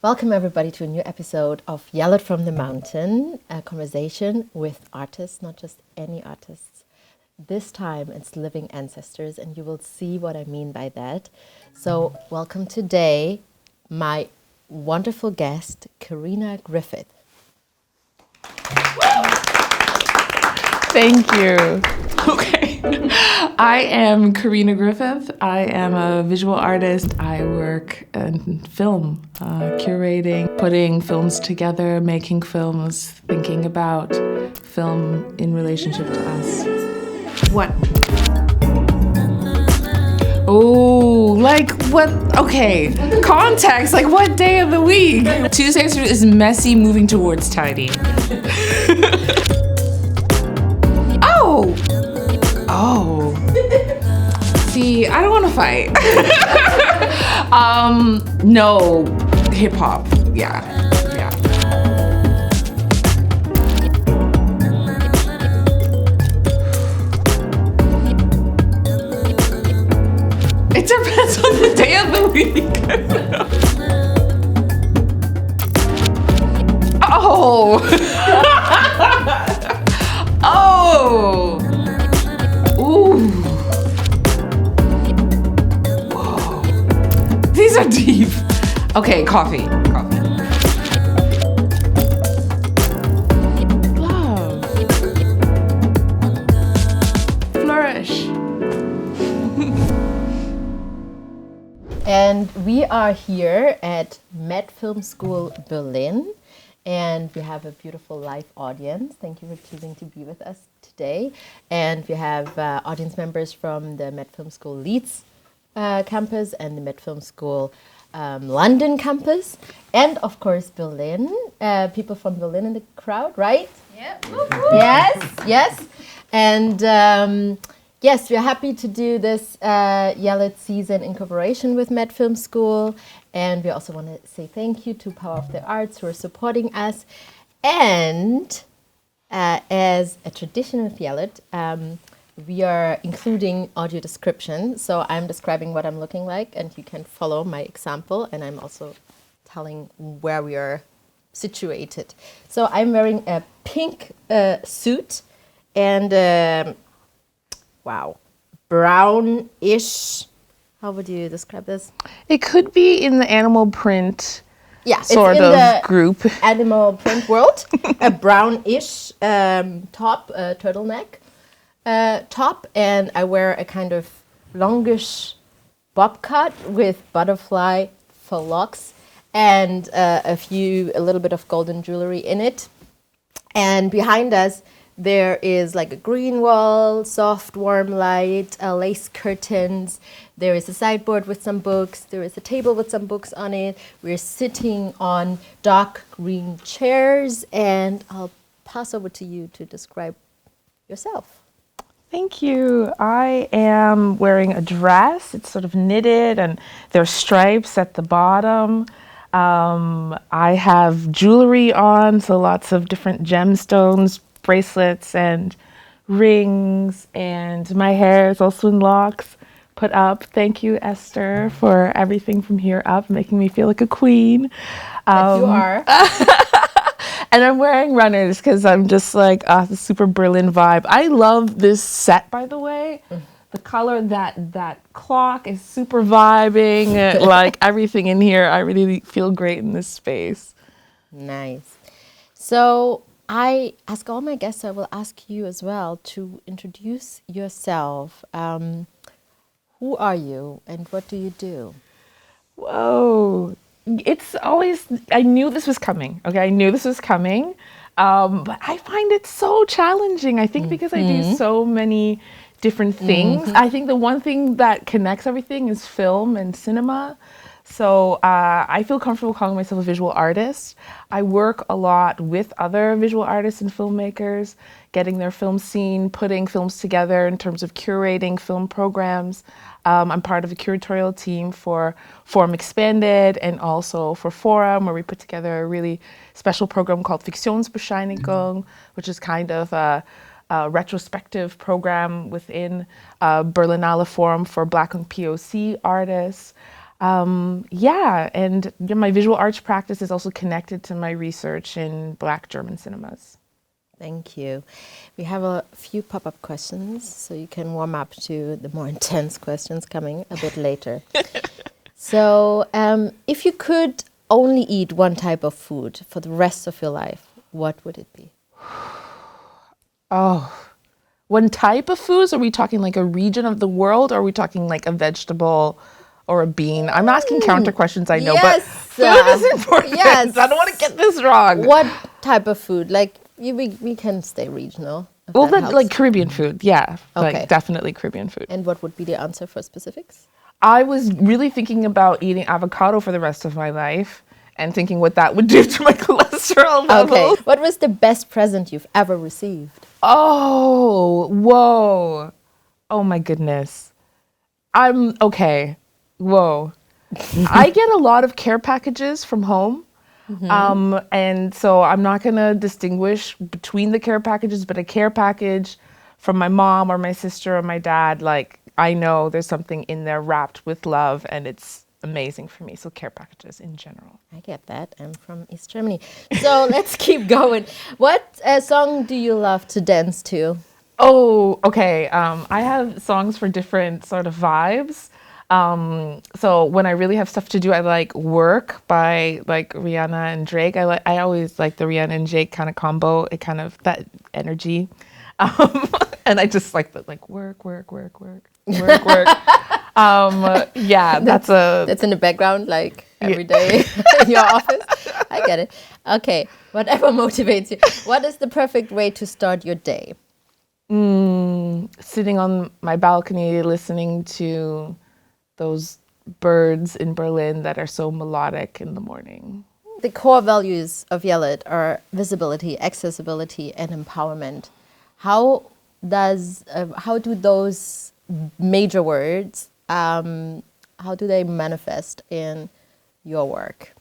Welcome everybody to a new episode of Yell It From the Mountain, a conversation with artists, not just any artists. This time it's living ancestors, and you will see what I mean by that. So welcome today, my wonderful guest, Karina Griffith. Thank you. Okay. I am Karina Griffith. I am a visual artist. I work in film, curating, putting films together, making films, thinking about film in relationship to us. What? Oh, like what? Okay. Context, like what day of the week? Tuesday is messy moving towards tidy. Oh. See, I don't want to fight. No, hip hop. Yeah. It depends on the day of the week. Oh. Oh. Ooh. Whoa. These are deep. Okay, coffee. Love. Flourish. And we are here at Med Film School Berlin, and we have a beautiful live audience. Thank you for choosing to be with us today. And we have audience members from the Med Film School Leeds campus and the Med Film School London campus, and of course Berlin. People from Berlin in the crowd, right? Yep. Yes. And yes, we're happy to do this Yell It season in cooperation with Med Film School. And we also want to say thank you to Power of the Arts who are supporting us. And as a tradition with Yell It, we are including audio description. So I'm describing what I'm looking like, and you can follow my example. And I'm also telling where we are situated. So I'm wearing a pink suit and wow, brownish. How would you describe this? It could be in the animal print sort of group. Animal print world. A brownish top, turtleneck top, and I wear a kind of longish bob cut with butterfly for locks and a little bit of golden jewelry in it. And behind us, there is like a green wall, soft, warm light, lace curtains. There is a sideboard with some books. There is a table with some books on it. We're sitting on dark green chairs, and I'll pass over to you to describe yourself. Thank you. I am wearing a dress. It's sort of knitted, and there are stripes at the bottom. I have jewelry on, so lots of different gemstones, bracelets and rings, and my hair is also in locks put up. Thank you, Esther, for everything from here up, making me feel like a queen. But you are. And I'm wearing runners because I'm just like the super Berlin vibe. I love this set, by the way. The color, that clock is super vibing. Like everything in here, I really feel great in this space. Nice. So I ask all my guests, I will ask you as well to introduce yourself. Who are you and what do you do? Whoa. It's always, I knew this was coming. Okay, I knew this was coming. But I find it so challenging. I think because I do so many different things. I think the one thing that connects everything is film and cinema. So I feel comfortable calling myself a visual artist. I work a lot with other visual artists and filmmakers, getting their film scene, putting films together in terms of curating film programs. I'm part of a curatorial team for Forum Expanded and also for Forum, where we put together a really special program called Fiktionsbescheinigung, which is kind of a retrospective program within Berlinale Forum for Black and POC artists. Yeah, and my visual arts practice is also connected to my research in Black German cinemas. Thank you. We have a few pop-up questions, so you can warm up to the more intense questions coming a bit later. So, if you could only eat one type of food for the rest of your life, what would it be? Oh, one type of foods? Are we talking like a region of the world, or are we talking like a vegetable or a bean? I'm asking counter questions, I know, yes, but food is important. Yes. I don't want to get this wrong. What type of food? Like, we can stay regional. Well, then, like Caribbean food, yeah. Okay. Like definitely Caribbean food. And what would be the answer for specifics? I was really thinking about eating avocado for the rest of my life and thinking what that would do to my cholesterol levels. Okay. What was the best present you've ever received? Oh, whoa. Oh my goodness. Okay. Whoa. I get a lot of care packages from home. And so I'm not going to distinguish between the care packages, but a care package from my mom or my sister or my dad, like I know there's something in there wrapped with love, and it's amazing for me. So care packages in general. I get that. I'm from East Germany. So let's keep going. What song do you love to dance to? Oh, okay. I have songs for different sort of vibes. So when I really have stuff to do, I like Work by like Rihanna and Drake. I always like the Rihanna and Drake kind of combo. It kind of that energy. And I just like the work. Yeah, that's in the background like every day in your office. I get it. Okay, whatever motivates you. What is the perfect way to start your day? Sitting on my balcony, listening to those birds in Berlin that are so melodic in the morning. The core values of YALET are visibility, accessibility, and empowerment. How do those major words, how do they manifest in your work?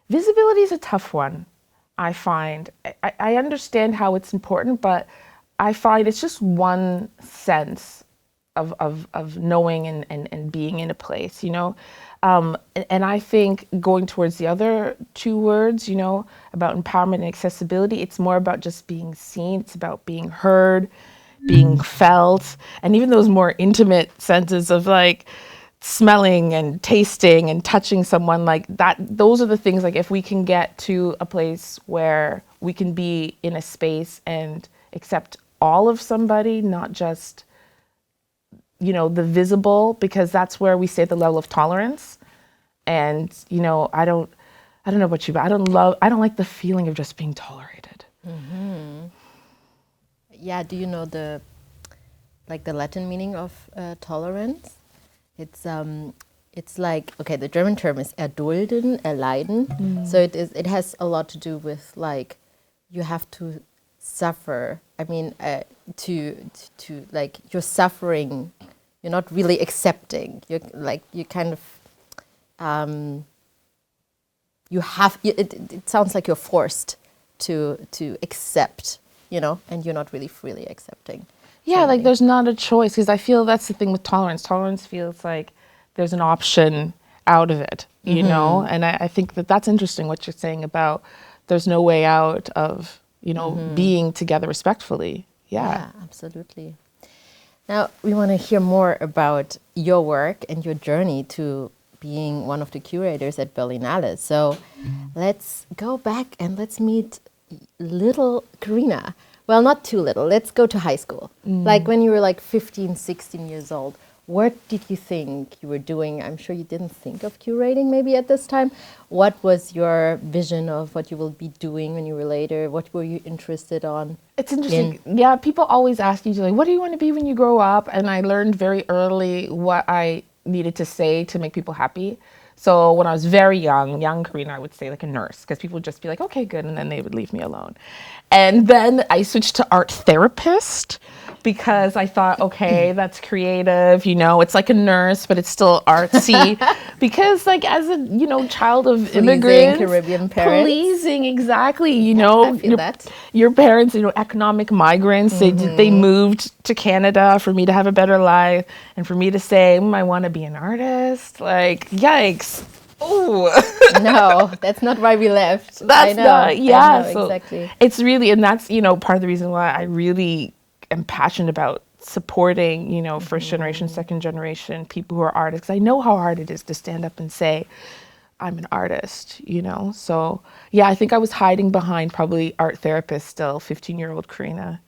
Visibility is a tough one, I find. I understand how it's important, but I find it's just one sense of knowing and being in a place, you know? And I think going towards the other two words, you know, about empowerment and accessibility, it's more about just being seen. It's about being heard, being felt, and even those more intimate senses of like smelling and tasting and touching someone like that. Those are the things, like if we can get to a place where we can be in a space and accept all of somebody, not just, you know, the visible, because that's where we stay at the level of tolerance. And, you know, I don't know about you, but I don't like the feeling of just being tolerated. Mm-hmm. Yeah, do you know the Latin meaning of tolerance? It's like, okay, the German term is erdulden, erleiden. So it has a lot to do with like, you have to suffer. I mean, to like, you're suffering. You're not really accepting. You're like, you kind of, it sounds like you're forced to accept, you know, and you're not really freely accepting. Yeah, something. like there's not a choice, because I feel that's the thing with tolerance. Tolerance feels like there's an option out of it, you know? And I think that's interesting what you're saying about there's no way out of, you know, being together respectfully. Yeah, absolutely. Now, we want to hear more about your work and your journey to being one of the curators at Berlinale. So let's go back and let's meet little Karina. Well, not too little. Let's go to high school. Like when you were like 15, 16 years old. What did you think you were doing? I'm sure you didn't think of curating maybe at this time. What was your vision of what you will be doing when you were later? What were you interested on? It's interesting. Yeah, people always ask you, like, what do you want to be when you grow up? And I learned very early what I needed to say to make people happy. So when I was very young Karina, I would say like a nurse, because people would just be like, okay, good, and then they would leave me alone. And then I switched to art therapist because I thought, okay, that's creative, you know, it's like a nurse, but it's still artsy. Because like as a, you know, child of immigrants, Caribbean parents. pleasing, exactly, you know, I feel that. Your parents, you know, economic migrants, they moved to Canada for me to have a better life, and for me to say, I want to be an artist, like, yikes. Oh no, that's not why we left. That's not, yeah. I know, so exactly. it's really, and that's, you know, part of the reason why I really am passionate about supporting, you know, first generation, second generation people who are artists. 'Cause I know how hard it is to stand up and say, I'm an artist, you know. So yeah, I think I was hiding behind probably art therapist still, 15-year-old Karina.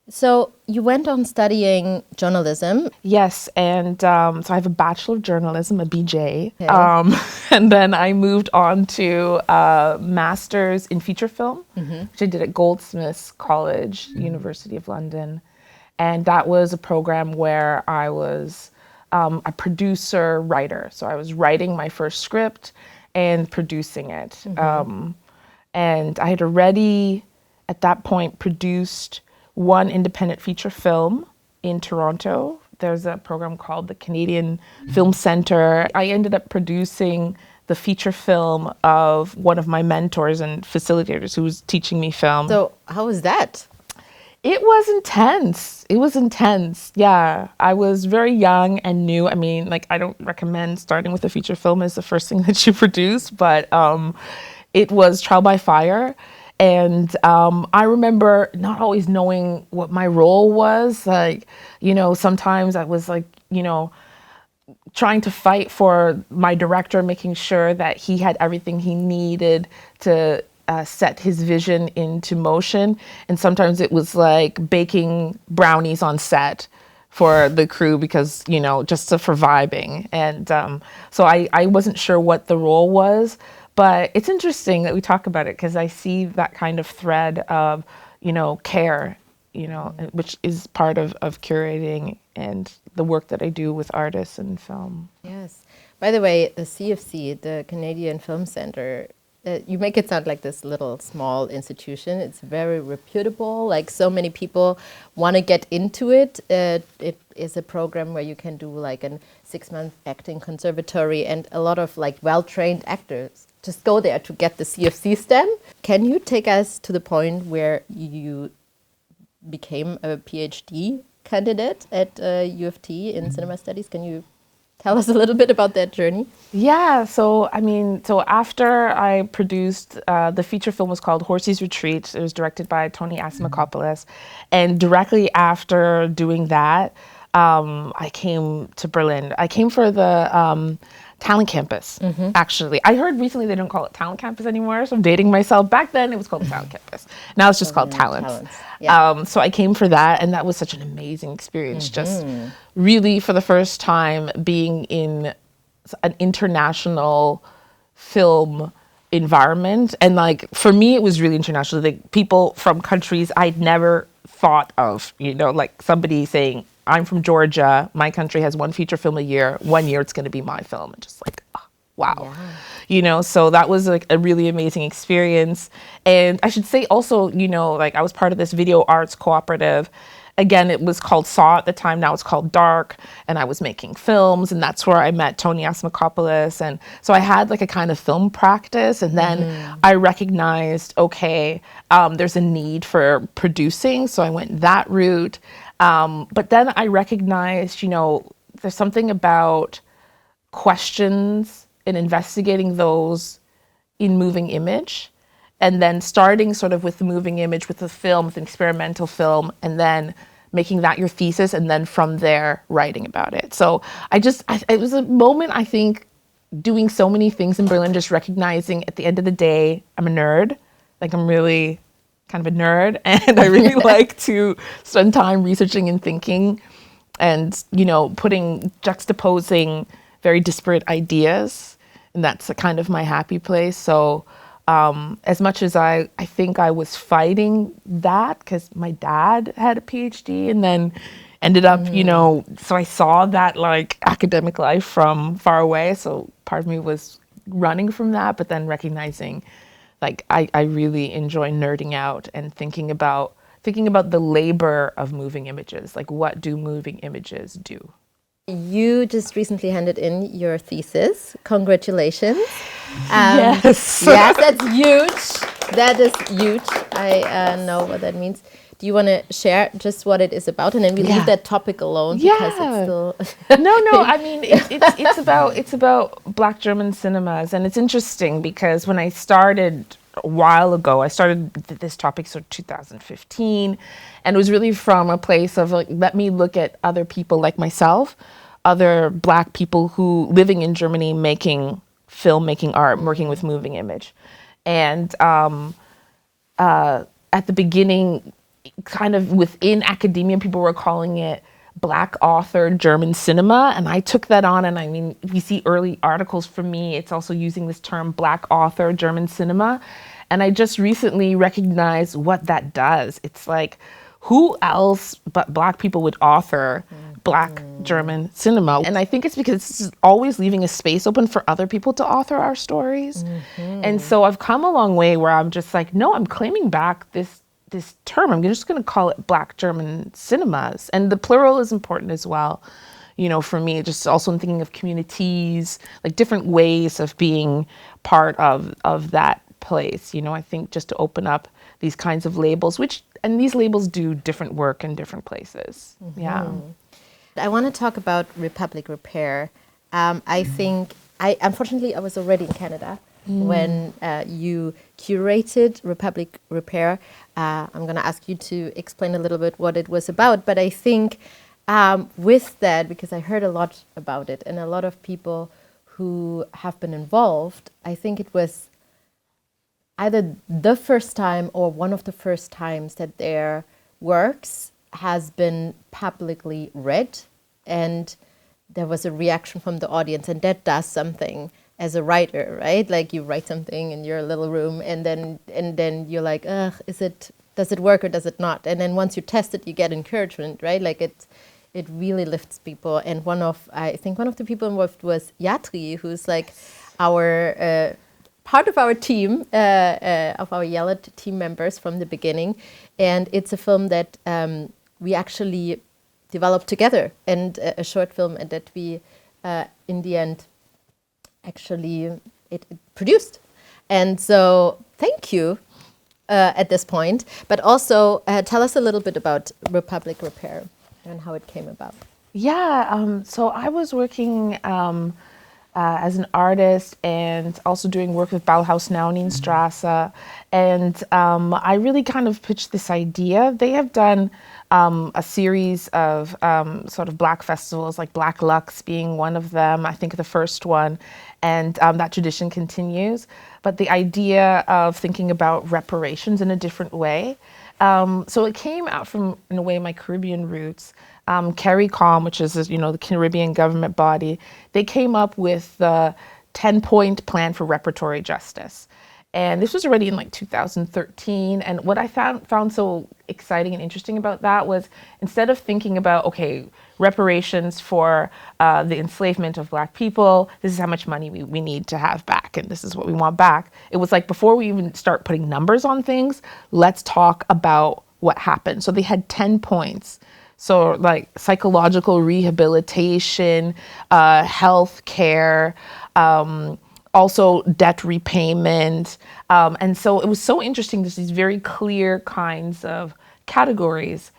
So you went on studying journalism. Yes, and so I have a Bachelor of Journalism, a BJ, Okay. and then I moved on to a Master's in Feature Film, which I did at Goldsmiths College, University of London, and that was a program where I was a producer, writer. So I was writing my first script and producing it, and I had already, at that point, produced one independent feature film in Toronto. There's a program called the Canadian Film Centre. I ended up producing the feature film of one of my mentors and facilitators who was teaching me film. So how was that? It was intense. It was intense. Yeah. I was very young and new. I mean, like, I don't recommend starting with a feature film as the first thing that you produce, but it was trial by fire. And I remember not always knowing what my role was. Like, you know, sometimes I was like, you know, trying to fight for my director, making sure that he had everything he needed to set his vision into motion. And sometimes it was like baking brownies on set for the crew because, you know, just for vibing. And so I wasn't sure what the role was. But it's interesting that we talk about it because I see that kind of thread of, you know, care, you know, which is part of curating and the work that I do with artists and film. Yes. By the way, the CFC, the Canadian Film Centre, you make it sound like this little small institution. It's very reputable. Like so many people want to get into it. It is a program where you can do like a 6-month acting conservatory, and a lot of like well-trained actors just go there to get the CFC stamp. Can you take us to the point where you became a PhD candidate at U of T in cinema studies? Can you tell us a little bit about that journey? Yeah, so I mean, so after I produced, the feature film was called Horsey's Retreat. It was directed by Tony Asimakopoulos. And directly after doing that, I came to Berlin. I came for the Talent Campus, actually. I heard recently they don't call it Talent Campus anymore, so I'm dating myself. Back then it was called Talent Campus. Now it's just called Talents. Yeah. So I came for that, and that was such an amazing experience. Just really, for the first time, being in an international film environment. And like, for me, it was really international. Like, people from countries I'd never thought of, you know, like somebody saying, I'm from Georgia, my country has one feature film a year, 1 year it's going to be my film. And just like, oh, wow. Yeah. You know, so that was like a really amazing experience. And I should say also, you know, like I was part of this video arts cooperative. Again, it was called SAW at the time, now it's called DARK, and I was making films, and that's where I met Tony Asimakopoulos. And so I had like a kind of film practice, and then I recognized, okay, there's a need for producing, so I went that route. But then I recognized, you know, there's something about questions and investigating those in moving image, and then starting sort of with the moving image, with the film, with an experimental film, and then making that your thesis, and then from there writing about it. So it was a moment, I think, doing so many things in Berlin, just recognizing at the end of the day, I'm a nerd. Like, I'm really kind of a nerd, and I really like to spend time researching and thinking and, you know, juxtaposing very disparate ideas. And that's a kind of my happy place. So as much as I think I was fighting that because my dad had a PhD and then ended up, you know, so I saw that like academic life from far away. So part of me was running from that, but then recognizing like I really enjoy nerding out and thinking about thinking about the labor of moving images. Like, what do moving images do? You just recently handed in your thesis. Congratulations. Yes. Yes, that's huge. That is huge. I know what that means. Do you want to share just what it is about, and then we leave that topic alone because it's still no. I mean, it's about Black German cinemas, and it's interesting because when I started a while ago, I started this topic sort of 2015, and it was really from a place of like, let me look at other people like myself, other Black people who living in Germany, making film, making art, working with moving image, and at the beginning, kind of within academia, people were calling it Black author German cinema. And I took that on. And I mean, if you see early articles from me, it's also using this term Black author German cinema. And I just recently recognized what that does. It's like, who else but Black people would author Black German cinema? And I think it's because it's always leaving a space open for other people to author our stories. And so I've come a long way where I'm just like, no, I'm claiming back this term. I'm just going to call it Black German cinemas. And the plural is important as well. You know, for me, just also in thinking of communities, like different ways of being part of that place. You know, I think just to open up these kinds of labels, and these labels do different work in different places. Yeah. I want to talk about Republic Repair. I think, unfortunately, I was already in Canada when you curated Republic Repair. I'm going to ask you to explain a little bit what it was about, but I think with that, because I heard a lot about it and a lot of people who have been involved, I think it was either the first time or one of the first times that their works has been publicly read, and there was a reaction from the audience, and that does something as a writer, right? Like you write something in your little room, and then you're like, ugh, does it work or does it not? And then once you test it, you get encouragement, right? Like it really lifts people. And I think one of the people involved was Yatri, who's like our part of our team, of our Yellow team members from the beginning. And it's a film that we actually developed together, and a short film that we, in the end, actually it produced. And so thank you at this point, but also tell us a little bit about Republic Repair and how it came about. Yeah, so I was working as an artist and also doing work with Bauhaus Naunenstrasse. And I really kind of pitched this idea. They have done a series of sort of Black festivals, like Black Lux being one of them, I think the first one. And that tradition continues. But the idea of thinking about reparations in a different way. So it came out from, in a way, my Caribbean roots. CARICOM, which is, you know, the Caribbean government body, they came up with the 10-point plan for reparatory justice. And this was already in like 2013. And what I found so exciting and interesting about that was, instead of thinking about, okay, reparations for the enslavement of Black people, this is how much money we need to have back, and this is what we want back. It was like, before we even start putting numbers on things, let's talk about what happened. So they had 10 points. So like psychological rehabilitation, health care, also debt repayment. And so it was so interesting. There's these very clear kinds of categories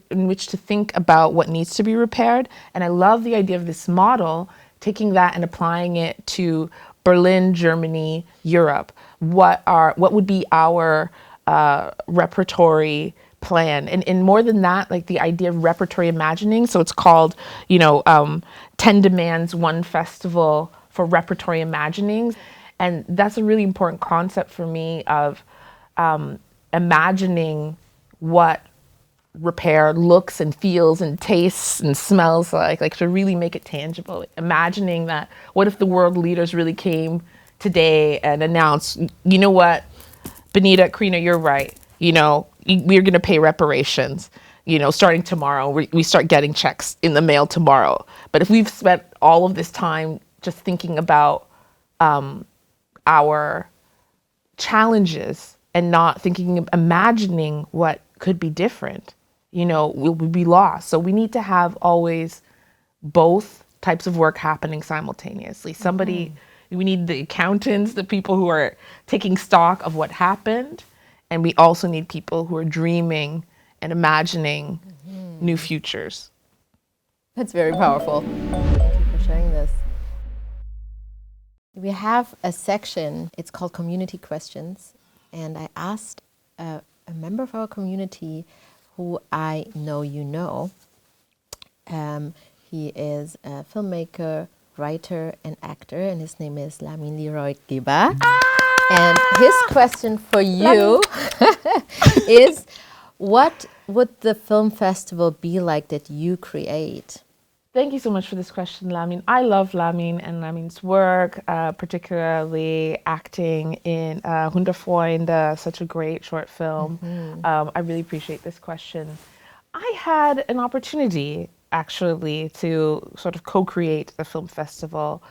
in which to think about what needs to be repaired. And I love the idea of this model, taking that and applying it to Berlin, Germany, Europe. What would be our repertory plan? And more than that, like the idea of repertory imagining. So it's called, 10 Demands, One Festival for Repertory Imagining. And that's a really important concept for me of imagining what repair looks and feels and tastes and smells like to really make it tangible. Imagining that, what if the world leaders really came today and announced, you know what, Benita, Karina, you're right. We're going to pay reparations, starting tomorrow. We start getting checks in the mail tomorrow. But if we've spent all of this time just thinking about our challenges and not imagining what could be different. You know, we'll be lost. So we need to have always both types of work happening simultaneously. We need the accountants, the people who are taking stock of what happened, and we also need people who are dreaming and imagining new futures. That's very powerful. Thank you for sharing this. We have a section, it's called Community Questions, and I asked a member of our community who I know you know. He is a filmmaker, writer, and actor, and his name is Lamin Leroy Giba. And his question for you is, what would the film festival be like that you create? Thank you so much for this question, Lamin. I love Lamin and Lamin's work, particularly acting in Hunderfreunde, such a great short film. I really appreciate this question. I had an opportunity, actually, to sort of co-create the film festival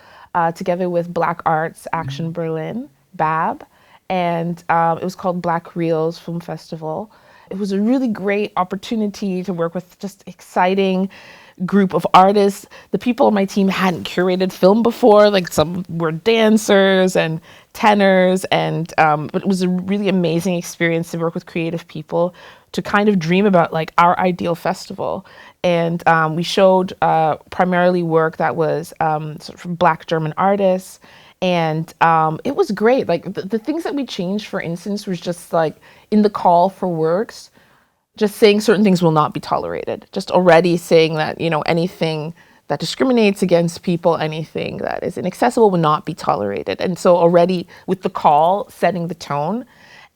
together with Black Arts Action Berlin, BAB, and it was called Black Reels Film Festival. It was a really great opportunity to work with just exciting group of artists. The people on my team hadn't curated film before, like some were dancers and tenors, and but it was a really amazing experience to work with creative people to kind of dream about like our ideal festival. And we showed primarily work that was sort of from Black German artists, and it was great. Like the things that we changed, for instance, was just like in the call for works, just saying certain things will not be tolerated. Just already saying that, you know, anything that discriminates against people, anything that is inaccessible will not be tolerated. And so already with the call, setting the tone.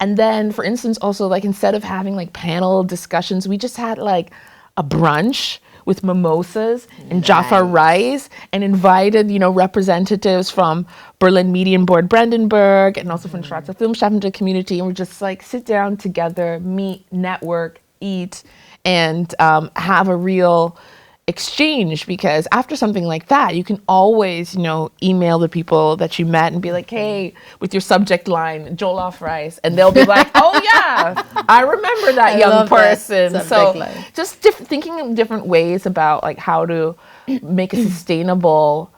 And then, for instance, also like instead of having like panel discussions, we just had like a brunch with mimosas and Jaffa rice, and invited, you know, representatives from Berlin Median Board Brandenburg and also from Schwarzer Filmschaffende community. And we're just like sit down together, meet, network, eat, and have a real exchange, because after something like that, you can always, you know, email the people that you met and be like, hey, with your subject line, jollof rice, and they'll be like, oh yeah, I remember that young person. So just thinking of different ways about like how to make a sustainable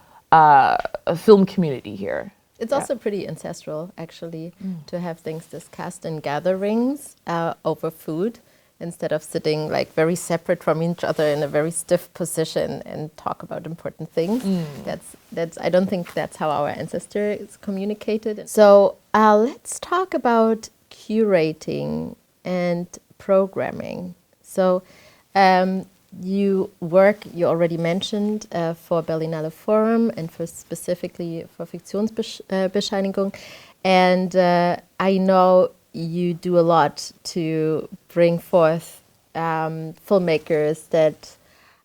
film community here. It's also pretty ancestral, actually, to have things discussed in gatherings over food, instead of sitting like very separate from each other in a very stiff position and talk about important things. That's I don't think that's how our ancestors communicated. So let's talk about curating and programming. So you already mentioned for Berlinale Forum and for specifically for Fiktionsbescheinigung, and I know you do a lot to bring forth filmmakers that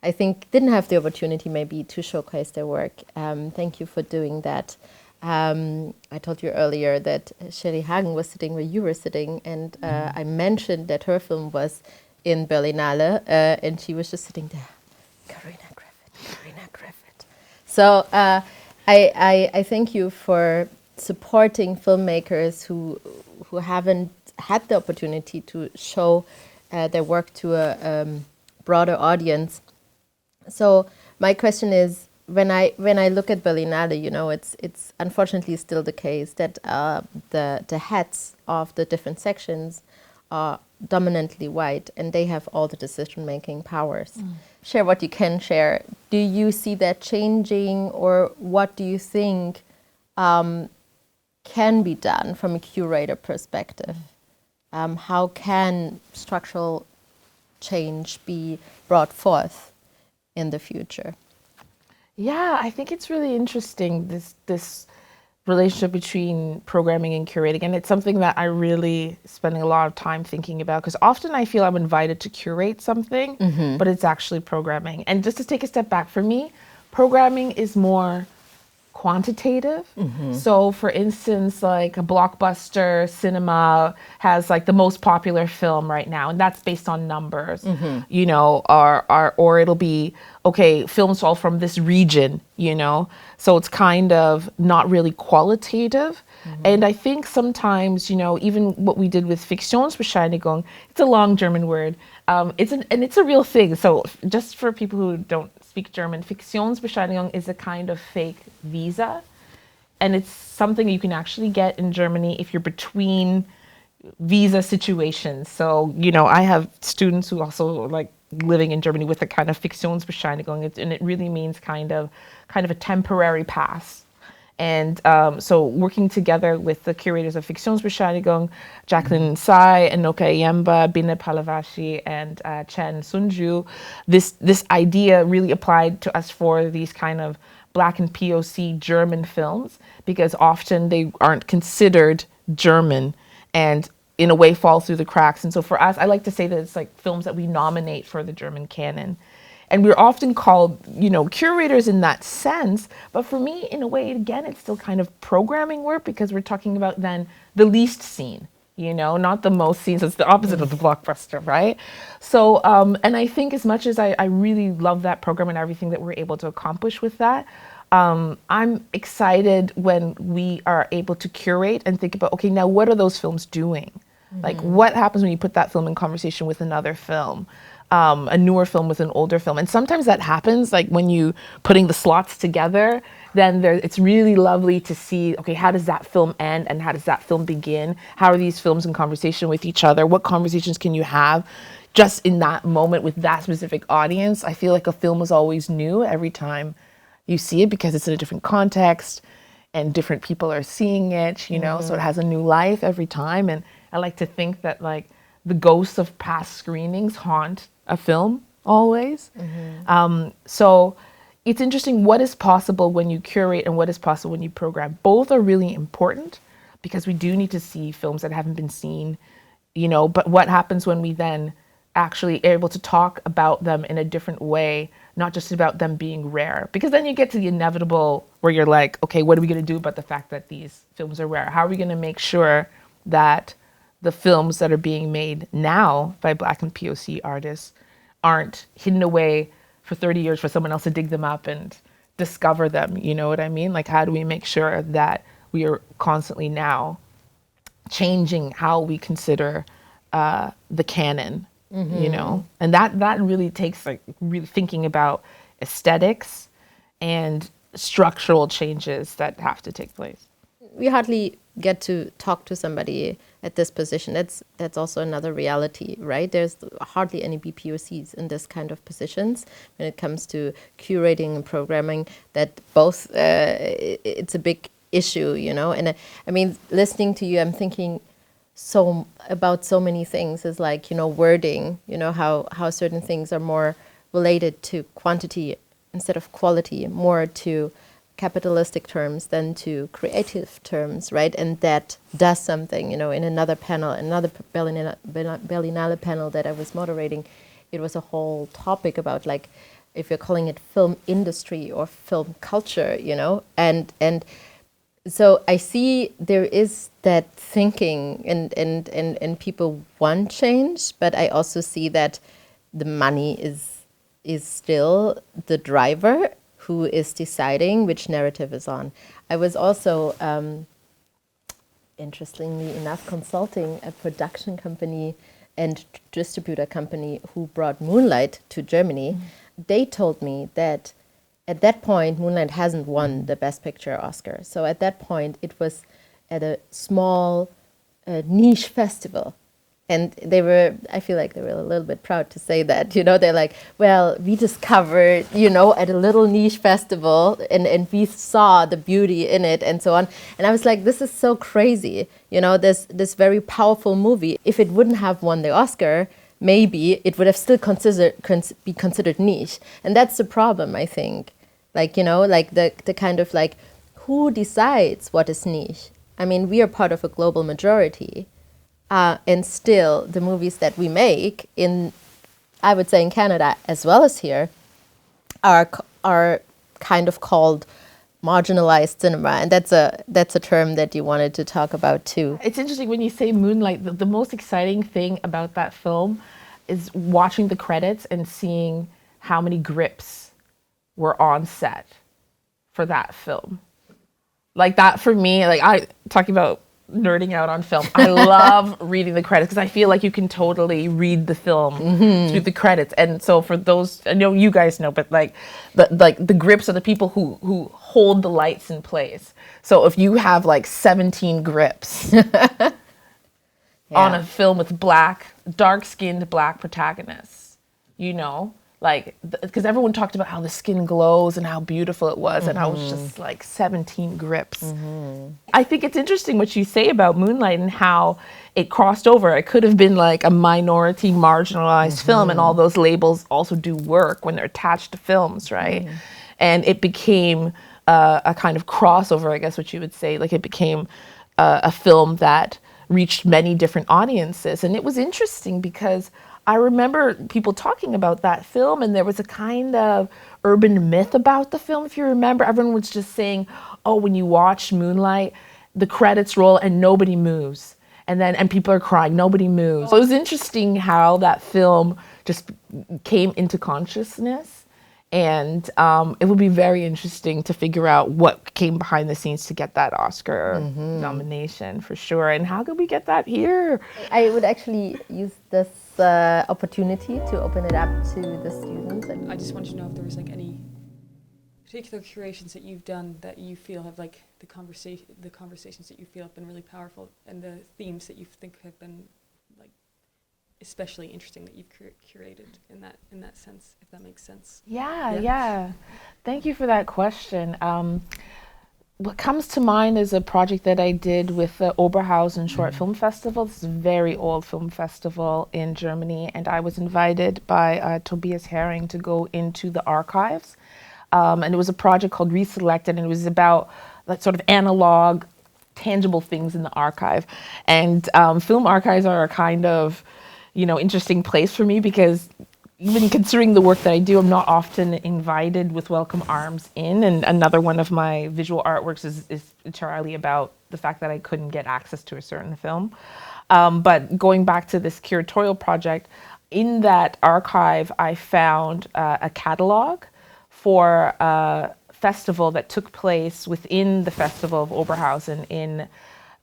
I think didn't have the opportunity maybe to showcase their work. Thank you for doing that. I told you earlier that Sherry Hagen was sitting where you were sitting, and I mentioned that her film was in Berlinale, and she was just sitting there, Karina Griffith. So I thank you for supporting filmmakers who haven't had the opportunity to show their work to a broader audience. So my question is, when I look at Berlinale, you know, it's unfortunately still the case that the heads of the different sections are dominantly white, and they have all the decision-making powers. Share what you can share. Do you see that changing, or what do you think can be done from a curator perspective? How can structural change be brought forth in the future? Yeah, I think it's really interesting, this relationship between programming and curating, and it's something that I really spending a lot of time thinking about, because often I feel I'm invited to curate something, but it's actually programming. And just to take a step back, for me, programming is more quantitative. So for instance, like a blockbuster cinema has like the most popular film right now, and that's based on numbers, you know, or it'll be, okay, films all from this region, you know, so it's kind of not really qualitative. And I think sometimes, you know, even what we did with Fiktionsbescheinigung, it's a long German word, it's a real thing. So just for people who don't speak German, Fiktionsbescheinigung is a kind of fake visa, and it's something you can actually get in Germany if you're between visa situations. So, you know, I have students who also like living in Germany with a kind of Fiktionsbescheinigung, and it really means kind of a temporary pass. And so working together with the curators of Fiktionsbescheinigung, Jacqueline Tsai, Enoka Yemba, Bine Palavashi, and Chen Sunju, this idea really applied to us for these kind of Black and POC German films, because often they aren't considered German and in a way fall through the cracks. And so for us, I like to say that it's like films that we nominate for the German canon. And we're often called, you know, curators in that sense. But for me, in a way, again, it's still kind of programming work, because we're talking about then the least seen, you know, not the most seen. So it's the opposite of the blockbuster, right? So, and I think as much as I really love that program and everything that we're able to accomplish with that, I'm excited when we are able to curate and think about, okay, now what are those films doing? Like, what happens when you put that film in conversation with another film? A newer film with an older film. And sometimes that happens, like when you putting the slots together, then it's really lovely to see, okay, how does that film end and how does that film begin? How are these films in conversation with each other? What conversations can you have just in that moment with that specific audience? I feel like a film is always new every time you see it, because it's in a different context and different people are seeing it, you know, so it has a new life every time. And I like to think that like the ghosts of past screenings haunt a film always. So it's interesting what is possible when you curate and what is possible when you program. Both are really important, because we do need to see films that haven't been seen, you know, but what happens when we then actually are able to talk about them in a different way, not just about them being rare, because then you get to the inevitable where you're like, okay, what are we going to do about the fact that these films are rare? How are we going to make sure that the films that are being made now by Black and POC artists aren't hidden away for 30 years for someone else to dig them up and discover them? You know what I mean? Like, how do we make sure that we are constantly now changing how we consider the canon, you know? And that really takes like really thinking about aesthetics and structural changes that have to take place. We hardly get to talk to somebody at this position. That's also another reality, right? There's hardly any BPOCs in this kind of positions when it comes to curating and programming. That both it's a big issue, you know. And I mean, listening to you, I'm thinking about so many things. Is like, you know, wording, you know, how certain things are more related to quantity instead of quality, more to capitalistic terms than to creative terms, right? And that does something, you know. In another panel, another Berlinale panel that I was moderating, it was a whole topic about like, if you're calling it film industry or film culture, you know, and so I see there is that thinking and people want change, but I also see that the money is still the driver who is deciding which narrative is on. I was also, interestingly enough, consulting a production company and distributor company who brought Moonlight to Germany. They told me that at that point, Moonlight hasn't won the Best Picture Oscar. So at that point, it was at a small niche festival. And I feel like they were a little bit proud to say that, you know, they're like, well, we discovered, you know, at a little niche festival and we saw the beauty in it and so on. And I was like, this is so crazy, you know, this very powerful movie. If it wouldn't have won the Oscar, maybe it would have still be considered niche. And that's the problem, I think. Like, you know, like the kind of like, who decides what is niche? I mean, we are part of a global majority. And still, the movies that we make I would say in Canada as well as here, are kind of called marginalized cinema, and that's a term that you wanted to talk about too. It's interesting when you say Moonlight, the most exciting thing about that film is watching the credits and seeing how many grips were on set for that film. Like that for me, like I talking about nerding out on film. I love reading the credits because I feel like you can totally read the film through the credits. And so for those, I know you guys know, but like the grips are the people who hold the lights in place. So if you have like 17 grips on a film with dark-skinned black protagonists, you know, like, because everyone talked about how the skin glows and how beautiful it was, and I was just like 17 grips. I think it's interesting what you say about Moonlight and how it crossed over. It could have been like a minority, marginalized film, and all those labels also do work when they're attached to films, right? And it became a kind of crossover, I guess what you would say. Like it became a film that reached many different audiences. And it was interesting because I remember people talking about that film, and there was a kind of urban myth about the film, if you remember. Everyone was just saying, oh, when you watch Moonlight, the credits roll and nobody moves. And people are crying, nobody moves. So it was interesting how that film just came into consciousness. And it would be very interesting to figure out what came behind the scenes to get that Oscar nomination, for sure. And how could we get that here? I would actually use this opportunity to open it up to the students. I just wanted to know if there was like any particular curations that you've done that you feel have like the conversations that you feel have been really powerful, and the themes that you think have been like especially interesting that you've curated in that sense, if that makes sense. Yeah. Thank you for that question. What comes to mind is a project that I did with the Oberhausen Short Film Festival. This is a very old film festival in Germany, and I was invited by Tobias Hering to go into the archives. And it was a project called Reselected, and it was about like sort of analog, tangible things in the archive. And film archives are a kind of, interesting place for me because even considering the work that I do, I'm not often invited with welcome arms in. And another one of my visual artworks is entirely about the fact that I couldn't get access to a certain film. But going back to this curatorial project, in that archive, I found a catalog for a festival that took place within the Festival of Oberhausen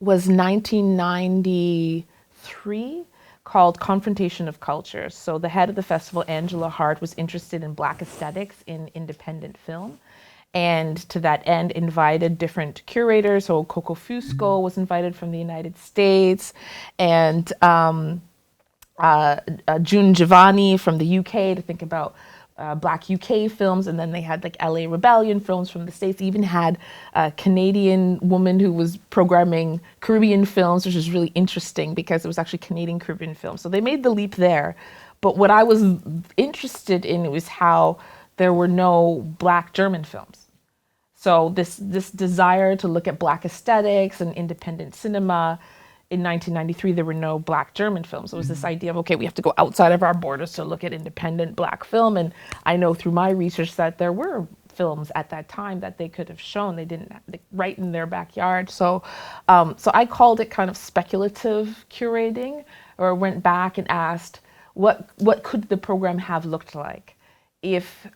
was 1993. Called Confrontation of Cultures. So the head of the festival, Angela Hart, was interested in Black aesthetics in independent film. And to that end, invited different curators. So Coco Fusco was invited from the United States, and June Giovanni from the UK to think about Black UK films, and then they had like LA Rebellion films from the States. They even had a Canadian woman who was programming Caribbean films, which was really interesting because it was actually Canadian Caribbean films. So they made the leap there. But what I was interested in was how there were no Black German films. So this desire to look at Black aesthetics and independent cinema. In 1993, there were no Black German films. It was this idea of, okay, we have to go outside of our borders to look at independent Black film. And I know through my research that there were films at that time that they could have shown. They didn't have, right in their backyard. So I called it kind of speculative curating, or went back and asked, what could the program have looked like if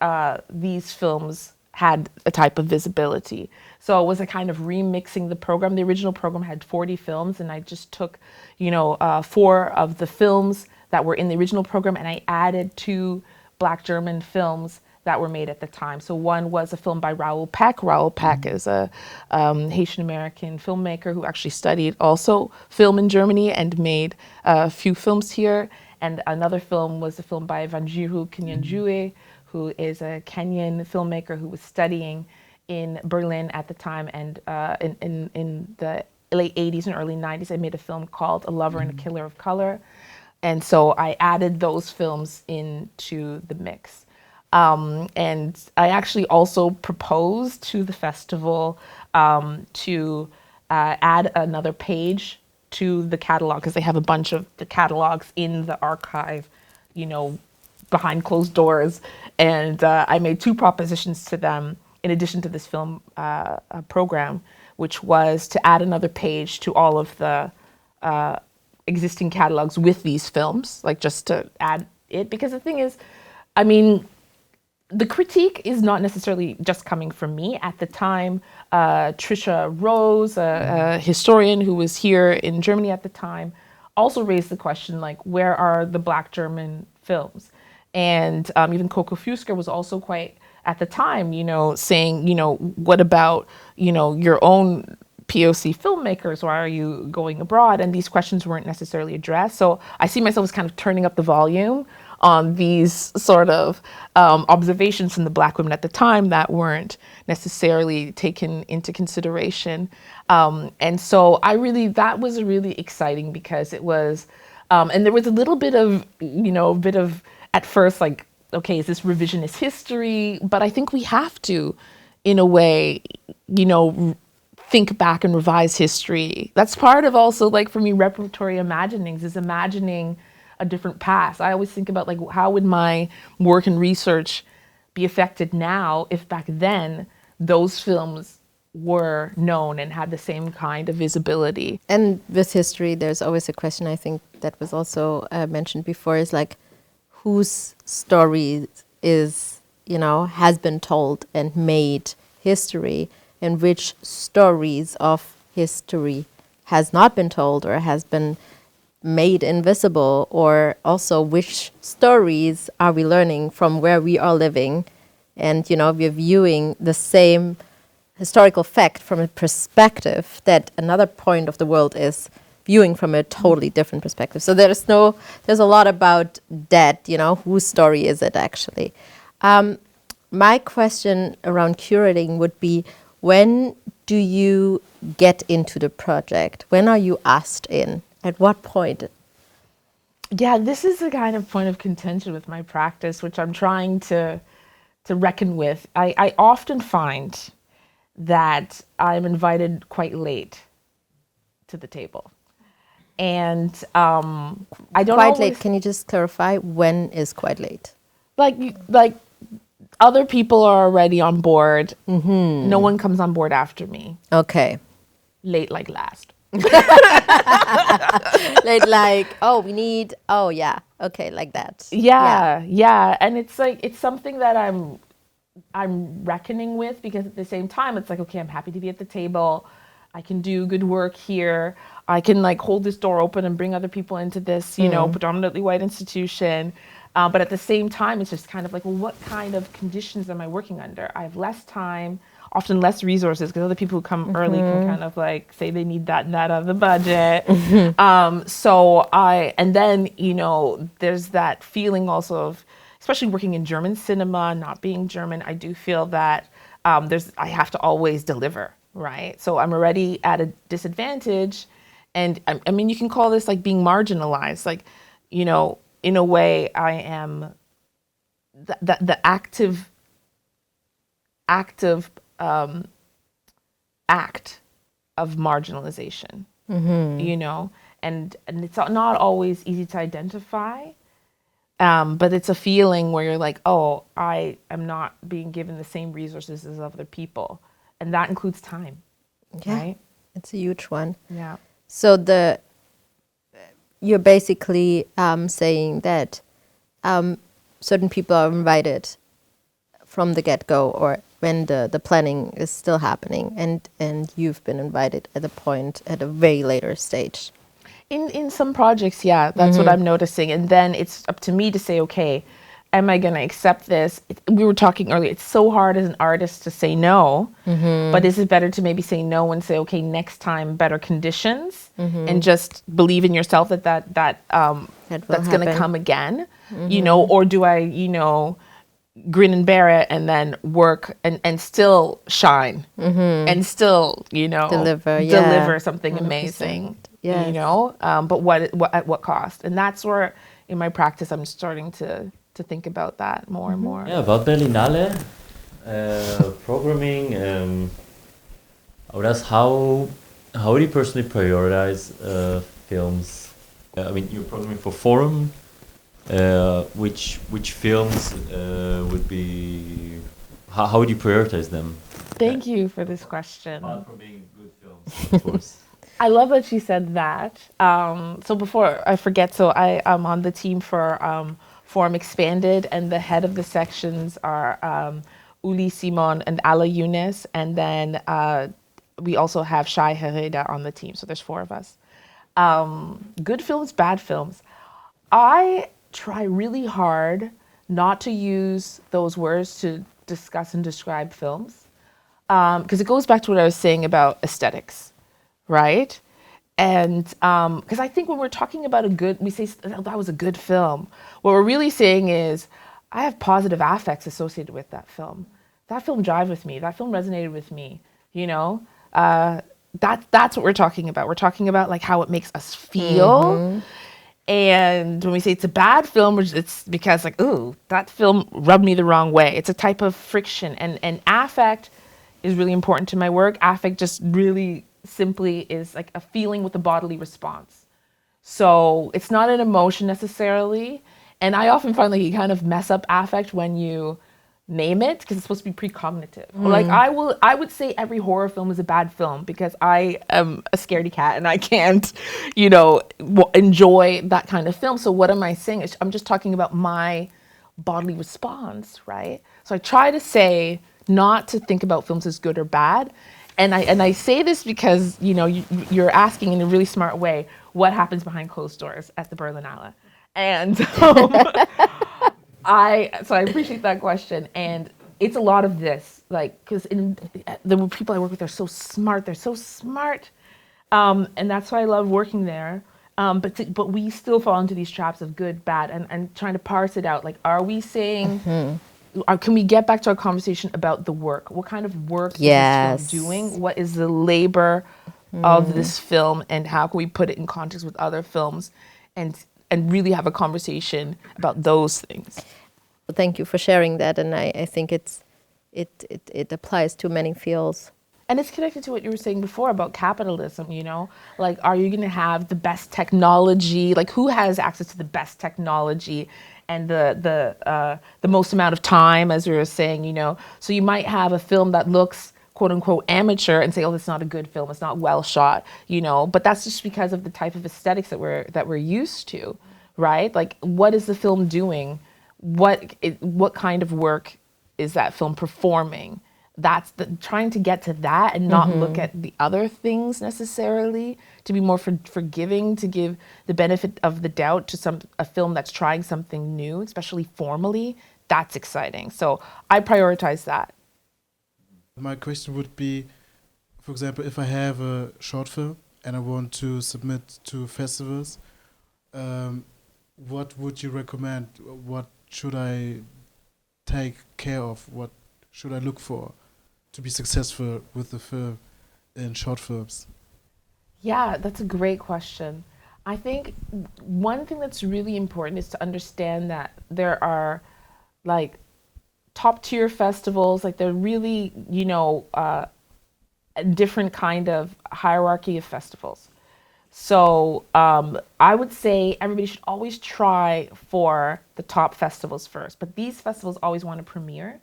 these films had a type of visibility. So it was a kind of remixing the program. The original program had 40 films, and I just took, 4 of the films that were in the original program, and I added 2 Black German films that were made at the time. So one was a film by Raoul Peck. Raoul Peck is a Haitian-American filmmaker who actually studied also film in Germany and made a few films here. And another film was a film by Vanjiru Kinyanjui, who is a Kenyan filmmaker who was studying in Berlin at the time, and in the late 80s and early 90s, I made a film called A Lover and a Killer of Color. And so I added those films into the mix. And I actually also proposed to the festival to add another page to the catalog, because they have a bunch of the catalogs in the archive, behind closed doors. And I made 2 propositions to them. in addition to this film program, which was to add another page to all of the existing catalogs with these films, like just to add it. Because the thing is, I mean, the critique is not necessarily just coming from me. At the time, Trisha Rose, a historian who was here in Germany at the time, also raised the question, like, where are the Black German films? And even Coco Fusker was also quite, at the time, you know, saying, you know, what about, you know, your own POC filmmakers? Why are you going abroad? And these questions weren't necessarily addressed. So I see myself as kind of turning up the volume on these sort of observations from the Black women at the time that weren't necessarily taken into consideration. And so that was really exciting, because it was, and there was a little bit of, you know, at first, like, okay, is this revisionist history? But I think we have to, in a way, you know, think back and revise history. That's part of also, like, for me, repertory imaginings is imagining a different past. I always think about, like, how would my work and research be affected now if back then those films were known and had the same kind of visibility. And with history, there's always a question, I think, that was also mentioned before, is like, whose story is, you know, has been told and made history, and which stories of history has not been told or has been made invisible, or also which stories are we learning from where we are living, and, you know, we're viewing the same historical fact from a perspective that another point of the world is viewing from a totally different perspective. So there's a lot about that, you know, whose story is it actually? My question around curating would be, when do you get into the project? When are you asked in? At what point? Yeah, this is a kind of point of contention with my practice, which I'm trying to reckon with. I often find that I'm invited quite late to the table. And I don't quite always, late. Can you just clarify when is quite late? Like other people are already on board. No one comes on board after me. Okay. Late like last. Late like, oh, we need, oh yeah, okay, like that. Yeah. And it's like, it's something that I'm reckoning with, because at the same time, it's like, okay, I'm happy to be at the table. I can do good work here. I can, like, hold this door open and bring other people into this, you know, predominantly white institution. But at the same time, it's just kind of like, well, what kind of conditions am I working under? I have less time, often less resources, because other people who come early can kind of, like, say they need that and that out of the budget. And then, you know, there's that feeling also of, especially working in German cinema, not being German, I do feel that I have to always deliver, right? So I'm already at a disadvantage. And I mean, you can call this like being marginalized. Like, you know, in a way, I am the active act of marginalization, you know, and it's not always easy to identify. But it's a feeling where you're like, oh, I am not being given the same resources as other people. And that includes time, right? It's a huge one. Yeah. So you're basically saying that certain people are invited from the get-go, or when the planning is still happening, and you've been invited at a very later stage. In some projects, yeah, that's what I'm noticing. And then it's up to me to say, okay, am I going to accept this? We were talking earlier, it's so hard as an artist to say no, but is it better to maybe say no and say, okay, next time, better conditions, and just believe in yourself that's going to come again, you know, or do I, you know, grin and bear it and then work and still shine and still, you know, deliver something 100%. Amazing. Yes. You know, but at what cost? And that's where, in my practice, I'm starting to think about that more and more. Yeah, about BERLINALE, programming, I would ask how do you personally prioritize films? I mean, you're programming for Forum. Which films would be how would you prioritize them? Thank you for this question. Apart from being good films, of course. I love that she said that. So before I forget, so I am on the team for Forum Expanded, and the head of the sections are Uli Simon and Ala Younes, and then we also have Shai Hereda on the team, so there's 4 of us. Good films, bad films. I try really hard not to use those words to discuss and describe films, because it goes back to what I was saying about aesthetics, right? And because I think when we're talking about we say that was a good film, what we're really saying is I have positive affects associated with that film. That film jived with me. That film resonated with me. You know, that's what we're talking about. We're talking about like how it makes us feel. And when we say it's a bad film, it's because like, ooh, that film rubbed me the wrong way. It's a type of friction, and affect is really important to my work. Affect just really simply is like a feeling with a bodily response. So it's not an emotion necessarily. And I often find like you kind of mess up affect when you name it, because it's supposed to be precognitive. Like I would say every horror film is a bad film because I am a scaredy cat and I can't, you know, enjoy that kind of film. So what am I saying? I'm just talking about my bodily response, right? So I try to say not to think about films as good or bad. And I say this because, you know, you're asking in a really smart way, what happens behind closed doors at the Berlinale? And I appreciate that question. And it's a lot of this, like, because the people I work with are so smart. They're so smart. And that's why I love working there. But we still fall into these traps of good, bad, and trying to parse it out. Like, are we saying... can we get back to our conversation about the work? What kind of work is this film doing? What is the labor of this film, and how can we put it in context with other films, and really have a conversation about those things? Well, thank you for sharing that, and I think it applies to many fields. And it's connected to what you were saying before about capitalism, you know? Like, are you going to have the best technology? Like, who has access to the best technology and the most amount of time, as we were saying, you know? So you might have a film that looks, quote unquote, amateur and say, oh, it's not a good film, it's not well shot, you know? But that's just because of the type of aesthetics that we're used to, right? Like, what is the film doing? What kind of work is that film performing? That's trying to get to that and not look at the other things necessarily, to be more forgiving, to give the benefit of the doubt to a film that's trying something new, especially formally. That's exciting. So I prioritize that. My question would be, for example, if I have a short film and I want to submit to festivals, what would you recommend? What should I take care of? What should I look for to be successful with the film in short films? Yeah, that's a great question. I think one thing that's really important is to understand that there are like top tier festivals, like they're really, you know, a different kind of hierarchy of festivals. So I would say everybody should always try for the top festivals first, but these festivals always want to premiere.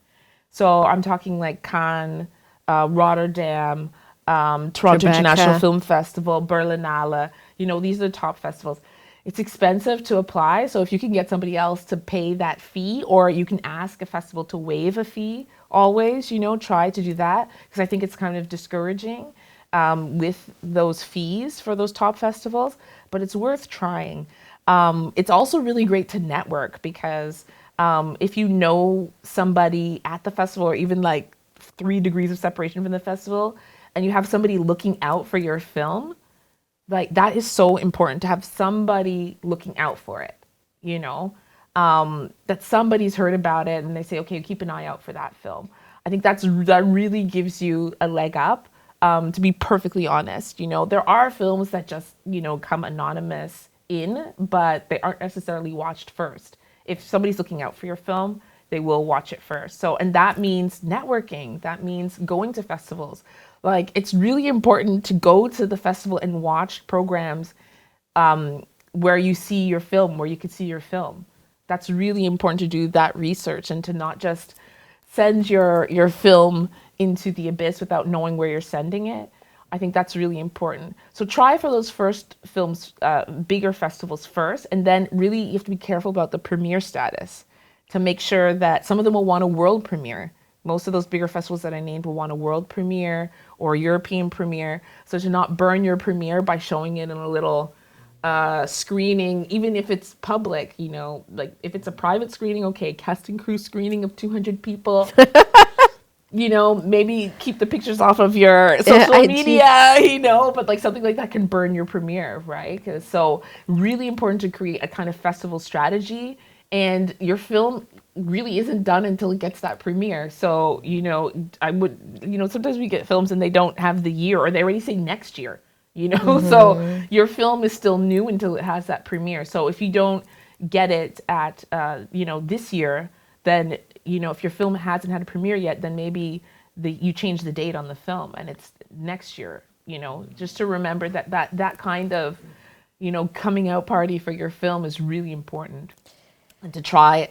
So I'm talking like Cannes, Rotterdam, Toronto International Film Festival, Berlinale. You know, these are the top festivals. It's expensive to apply, so if you can get somebody else to pay that fee, or you can ask a festival to waive a fee, always, you know, try to do that, because I think it's kind of discouraging with those fees for those top festivals, but it's worth trying. It's also really great to network, because if you know somebody at the festival, or even like 3 degrees of separation from the festival, and you have somebody looking out for your film, like that is so important, to have somebody looking out for it, you know, that somebody's heard about it and they say, okay, keep an eye out for that film. I think that really gives you a leg up, to be perfectly honest. You know, there are films that just, you know, come anonymous in, but they aren't necessarily watched first. If somebody's looking out for your film, they will watch it first. So, and that means networking. That means going to festivals. Like, it's really important to go to the festival and watch programs where you see your film, where you can see your film. That's really important, to do that research and to not just send your film into the abyss without knowing where you're sending it. I think that's really important. So try for those first films, bigger festivals first, and then really you have to be careful about the premiere status to make sure that some of them will want a world premiere. Most of those bigger festivals that I named will want a world premiere or European premiere. So to not burn your premiere by showing it in a little screening, even if it's public, you know, like if it's a private screening, okay, cast and crew screening of 200 people. You know, maybe keep the pictures off of your social media, you know, but like something like that can burn your premiere, right? So really important to create a kind of festival strategy, and your film really isn't done until it gets that premiere. So, you know, sometimes we get films and they don't have the year, or they already say next year, you know, so your film is still new until it has that premiere. So if you don't get it at, this year, then, you know, if your film hasn't had a premiere yet, then maybe you change the date on the film and it's next year, you know, just to remember that kind of, you know, coming out party for your film is really important. And to try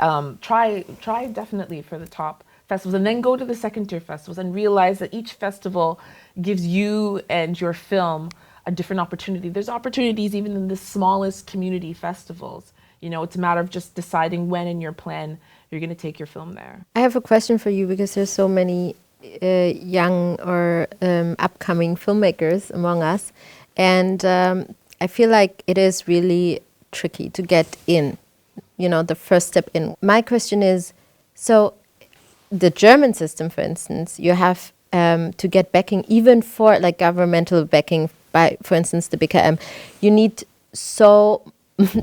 definitely for the top festivals, and then go to the second tier festivals and realize that each festival gives you and your film a different opportunity. There's opportunities even in the smallest community festivals. You know, it's a matter of just deciding when in your plan you're going to take your film there. I have a question for you, because there's so many young or upcoming filmmakers among us, and I feel like it is really tricky to get in, you know, the first step in. My question is, so the German system, for instance, you have to get backing, even for like governmental backing by, for instance, the BKM, you need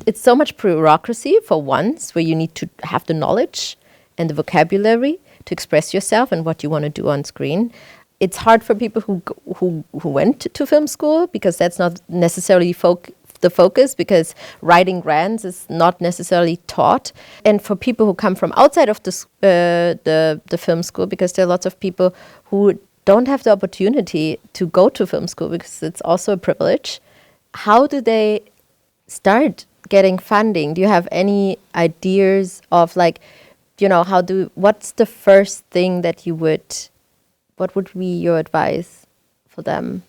it's so much bureaucracy for once, where you need to have the knowledge and the vocabulary to express yourself and what you want to do on screen. It's hard for people who went to film school, because that's not necessarily the focus, because writing grants is not necessarily taught. And for people who come from outside of the film school, because there are lots of people who don't have the opportunity to go to film school, because it's also a privilege. How do they start getting funding? Do you have any ideas of, like, you know, what's the first thing that what would be your advice for them?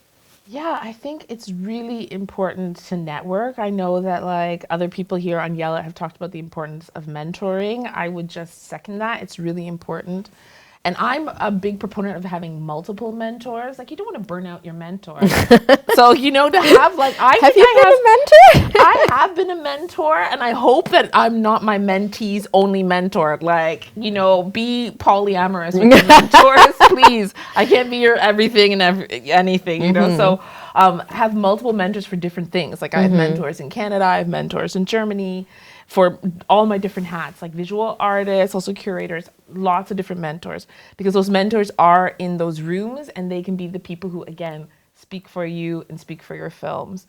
Yeah, I think it's really important to network. I know that like other people here on Yella have talked about the importance of mentoring. I would just second that. It's really important. And I'm a big proponent of having multiple mentors. Like, you don't want to burn out your mentor. So, you know, to have like, Have you been a mentor? I have been a mentor, and I hope that I'm not my mentee's only mentor. Like, you know, be polyamorous with your mentors, please. I can't be your everything and anything, you know. So have multiple mentors for different things. Like I have mentors in Canada, I have mentors in Germany, for all my different hats, like visual artists, also curators, lots of different mentors, because those mentors are in those rooms and they can be the people who, again, speak for you and speak for your films.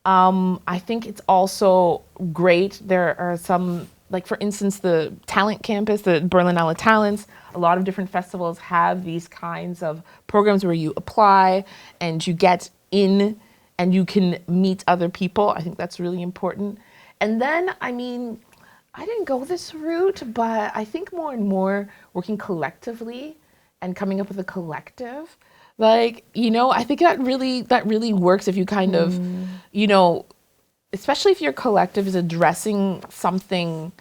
I think it's also great. There are some, like for instance, the talent campus, the Berlinale Talents, a lot of different festivals have these kinds of programs where you apply and you get in and you can meet other people. I think that's really important. And then, I mean, I didn't go this route, but I think more and more working collectively and coming up with a collective, like, you know, I think that really works if you kind of, you know, especially if your collective is addressing something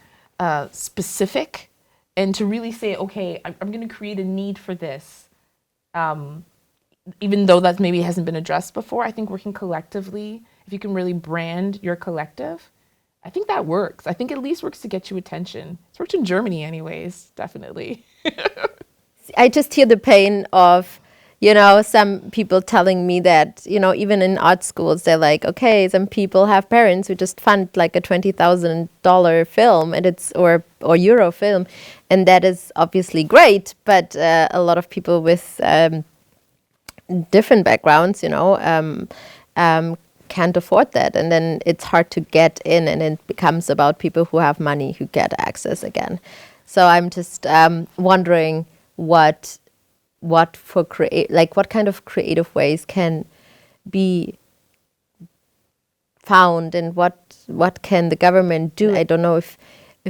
specific, and to really say, okay, I'm going to create a need for this, even though that maybe hasn't been addressed before. I think working collectively, if you can really brand your collective, I think that works. I think at least works to get you attention. It's worked in Germany anyways, definitely. I just hear the pain of, you know, some people telling me that, you know, even in art schools, they're like, okay, some people have parents who just fund like a $20,000 film, and it's or euro film, and that is obviously great. But a lot of people with different backgrounds, you know, can't afford that, and then it's hard to get in, and it becomes about people who have money who get access again. So I'm just wondering what kind of creative ways can be found, and what can the government do? I don't know if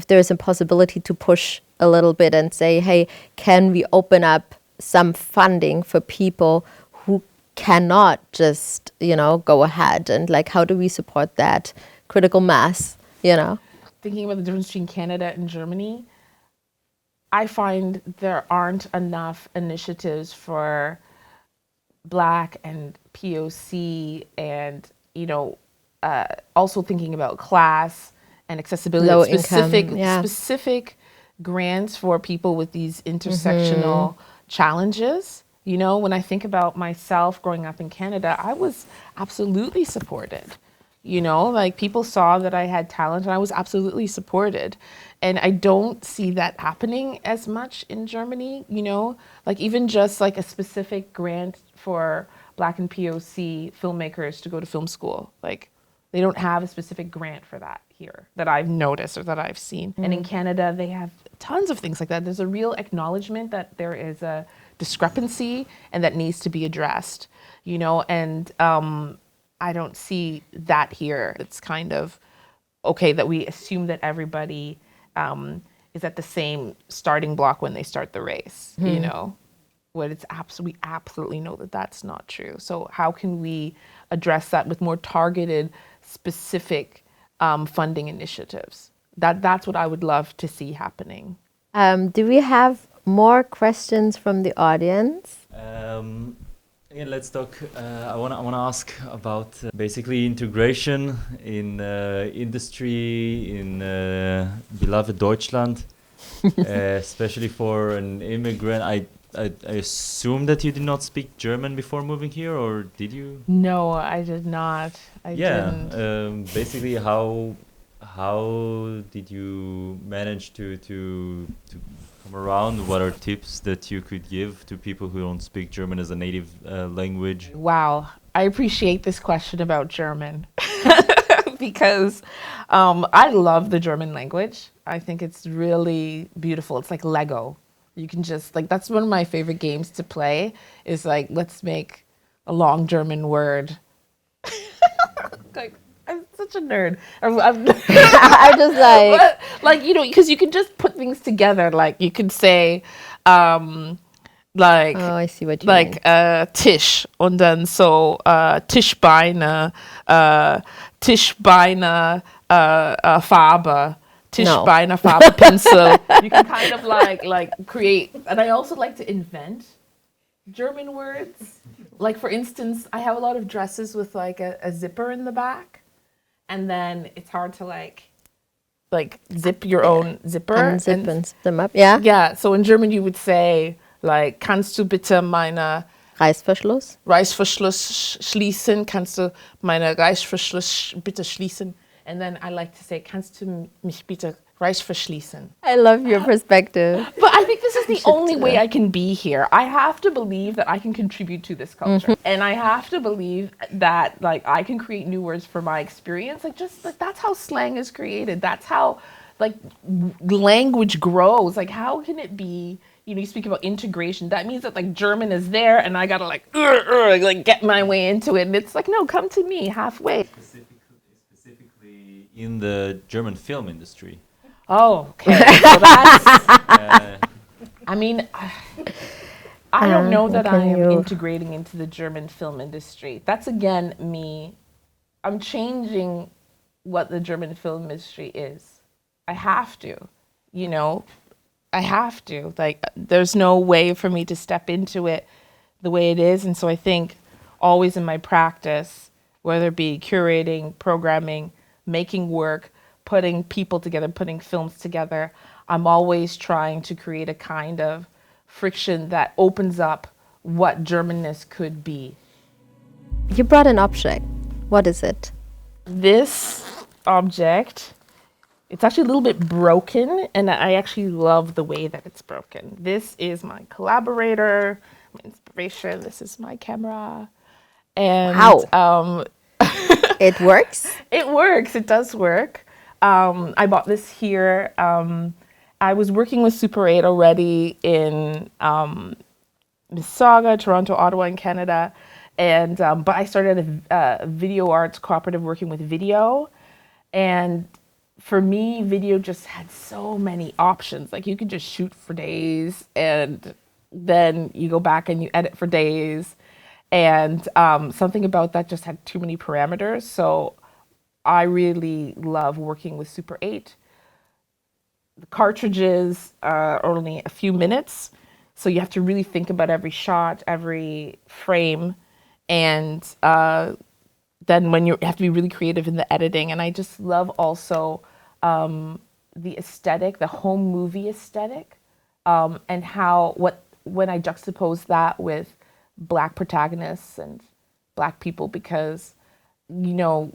there is a possibility to push a little bit and say, hey, can we open up some funding for people who cannot just, go ahead, and like, how do we support that critical mass, Thinking about the difference between Canada and Germany, I find there aren't enough initiatives for Black and POC and, also thinking about class and accessibility, Low specific income, specific grants for people with these intersectional challenges. When I think about myself growing up in Canada, I was absolutely supported. Like people saw that I had talent and I was absolutely supported. And I don't see that happening as much in Germany, like even just like a specific grant for Black and POC filmmakers to go to film school. Like they don't have a specific grant for that here that I've noticed or that I've seen. And in Canada, they have tons of things like that. There's a real acknowledgement that there is a discrepancy and that needs to be addressed, and I don't see that here. It's kind of okay that we assume that everybody is at the same starting block when they start the race, when it's we absolutely know that that's not true. So how can we address that with more targeted, specific funding initiatives? That's what I would love to see happening. Do we have more questions from the audience? Again, let's talk. I want to ask about basically integration in industry in beloved Deutschland, especially for an immigrant. I assume that you did not speak German before moving here, or did you? No, I did not. I didn't. Basically, how did you manage to come around? What are tips that you could give to people who don't speak German as a native language? Wow, I appreciate this question about German because I love the German language. I think it's really beautiful. It's like Lego. You can just that's one of my favorite games to play is let's make a long German word. I'm such a nerd. I'm just because you can just put things together. Like you could say, oh, I see what you mean. Tisch und dann so Tischbeine, Farbe. Tischbeine, Farbe, pencil. You can kind of like create, and I also like to invent German words. Like for instance, I have a lot of dresses with a zipper in the back, and then it's hard to like zip your own zipper. Unzip and zip them up, yeah. Yeah, so in German you would say kannst du bitte meine Reißverschluss schließen? Kannst du meine Reißverschluss bitte schließen? And then I like to say, kannst du mich bitte Reißverschließen? I love your perspective. But I think this is the only way I can be here. I have to believe that I can contribute to this culture. And I have to believe that I can create new words for my experience. That's how slang is created. That's how language grows. How can it be, you speak about integration. That means that German is there and I gotta get my way into it. And it's no, come to me halfway. Specifically in the German film industry. Oh, okay. So that's, I mean, I don't know that I am integrating into the German film industry. That's again me. I'm changing what the German film industry is. I have to, I have to. There's no way for me to step into it the way it is. And so I think always in my practice, whether it be curating, programming, making work, putting people together, putting films together, I'm always trying to create a kind of friction that opens up what Germanness could be. You brought an object. What is it? This object, it's actually a little bit broken, and I actually love the way that it's broken. This is my collaborator, my inspiration. This is my camera. And wow. It works? It works. It does work. I bought this here. I was working with Super 8 already in Mississauga, Toronto, Ottawa, in Canada. And but I started a video arts cooperative working with video. And for me, video just had so many options. Like you could just shoot for days and then you go back and you edit for days. And something about that just had too many parameters. So I really love working with Super 8. The cartridges are only a few minutes. So you have to really think about every shot, every frame. And then when you have to be really creative in the editing. And I just love also the aesthetic, the home movie aesthetic, and how when I juxtapose that with Black protagonists and Black people, because, you know,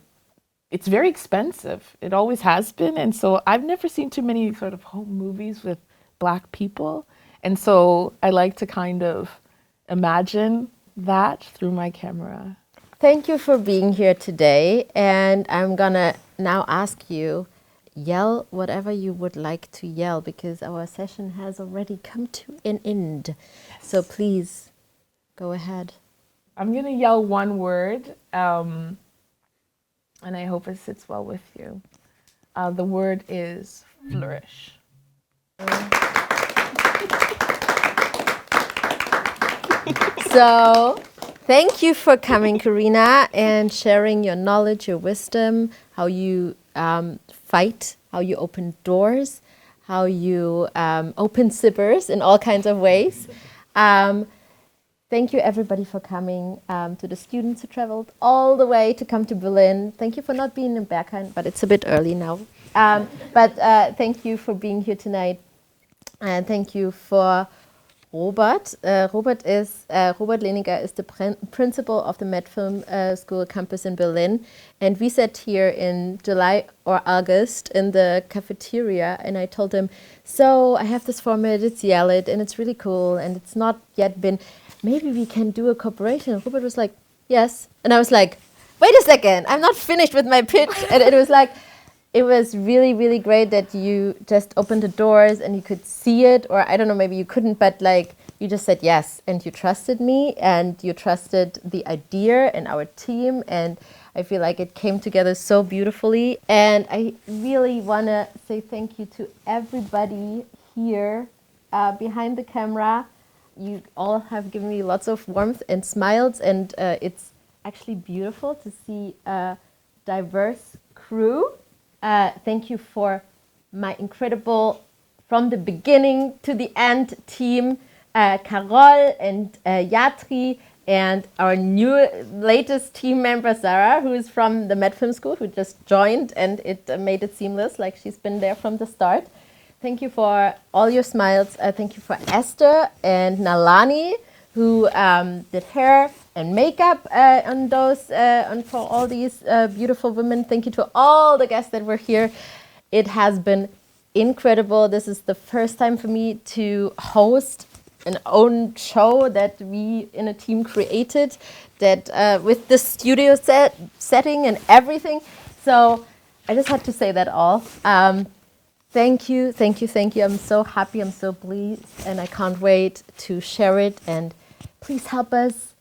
it's very expensive. It always has been. And so I've never seen too many sort of home movies with Black people. And so I like to kind of imagine that through my camera. Thank you for being here today. And I'm gonna now ask you, yell whatever you would like to yell, because our session has already come to an end. Yes. So please go ahead. I'm going to yell one word, and I hope it sits well with you. The word is flourish. So, thank you for coming, Karina, and sharing your knowledge, your wisdom, how you fight, how you open doors, how you open zippers in all kinds of ways. Thank you, everybody, for coming, to the students who traveled all the way to come to Berlin. Thank you for not being in Bergheim, but it's a bit early now. But thank you for being here tonight. And thank you for Robert. Robert Leniger is the principal of the MedFilm School campus in Berlin. And we sat here in July or August in the cafeteria, and I told him, so I have this format, it's Yell It, and it's really cool, and it's not yet been, maybe we can do a cooperation. And Robert was like, yes. And I was like, wait a second, I'm not finished with my pitch. And it was like, it was really, really great that you just opened the doors and you could see it, or I don't know, maybe you couldn't, but like you just said yes, and you trusted me and you trusted the idea and our team, and I feel like it came together so beautifully. And I really want to say thank you to everybody here behind the camera. You all have given me lots of warmth and smiles, and it's actually beautiful to see a diverse crew. Thank you for my incredible, from the beginning to the end team, Carol and Yatri, and our new latest team member, Sarah, who is from the MedFilm School, who just joined, and it made it seamless, like she's been there from the start. Thank you for all your smiles. Thank you for Esther and Nalani, who did hair and makeup on those, and for all these beautiful women. Thank you to all the guests that were here. It has been incredible. This is the first time for me to host an own show that we in a team created, that with the studio setting and everything. So I just had to say that all. Thank you, thank you, thank you. I'm so happy, I'm so pleased, and I can't wait to share it. And please help us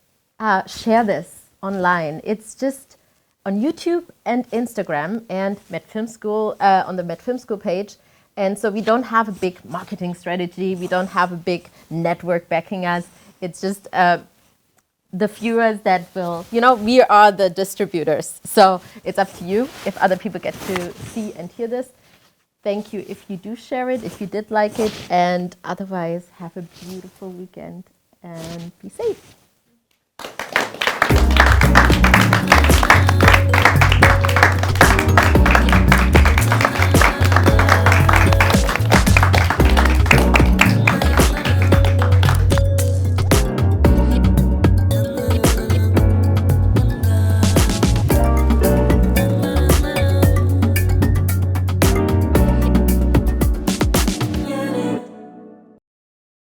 share this online. It's just on YouTube and Instagram and MedFilm School, on the MedFilm School page. And so we don't have a big marketing strategy. We don't have a big network backing us. It's just the viewers that will, you know, we are the distributors. So it's up to you if other people get to see and hear this. Thank you if you do share it, if you did like it. And otherwise, have a beautiful weekend and be safe.